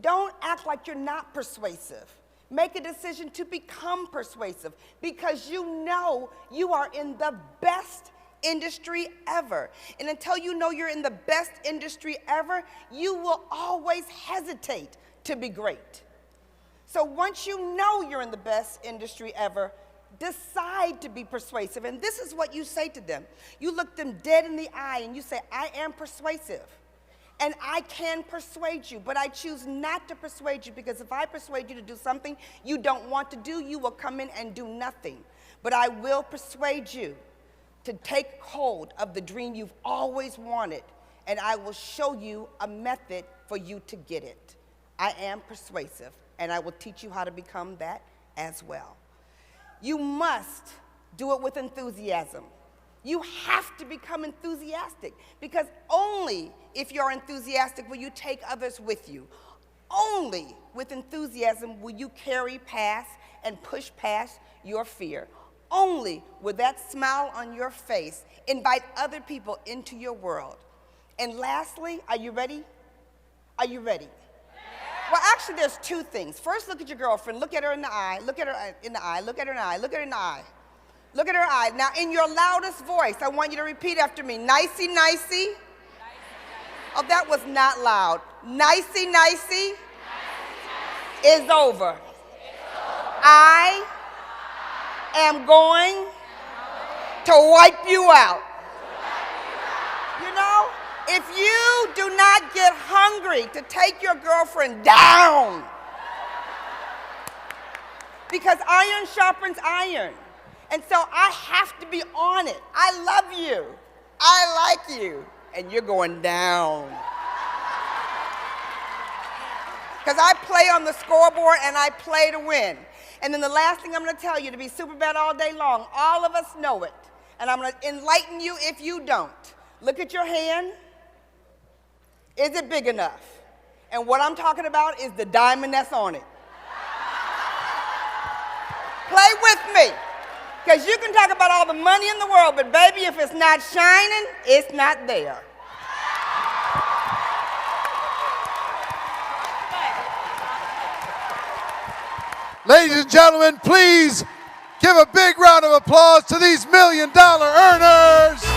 Don't act like you're not persuasive. Make a decision to become persuasive because you know you are in the best industry ever. And until you know you're in the best industry ever, you will always hesitate to be great. So once you know you're in the best industry ever, decide to be persuasive. And this is what you say to them. You look them dead in the eye and you say, I am persuasive. And I can persuade you, but I choose not to persuade you because if I persuade you to do something you don't want to do, you will come in and do nothing. But I will persuade you to take hold of the dream you've always wanted, and I will show you a method for you to get it. I am persuasive, and I will teach you how to become that as well. You must do it with enthusiasm. You have to become enthusiastic because only if you're enthusiastic will you take others with you. Only with enthusiasm will you carry past and push past your fear. Only with that smile on your face, invite other people into your world. And lastly, are you ready? Are you ready? Well, actually, there's two things. First, look at your girlfriend. Look at her in the eye. Look at her in the eye. Look at her in the eye. Look at her in the eye. Look at her eye. Now, in your loudest voice, I want you to repeat after me. Nicey, nicey. Oh, that was not loud. Nicey, nicey is over. I am going to wipe you out. You know? If you do not get hungry to take your girlfriend down, because iron sharpens iron, and so I have to be on it. I love you. I like you. And you're going down. Because I play on the scoreboard and I play to win. And then the last thing I'm going to tell you, to be super bad all day long, all of us know it. And I'm going to enlighten you if you don't. Look at your hand. Is it big enough? And what I'm talking about is the diamond that's on it. Play with me. Because you can talk about all the money in the world, but baby, if it's not shining, it's not there. Ladies and gentlemen, please give a big round of applause to these $1 million earners.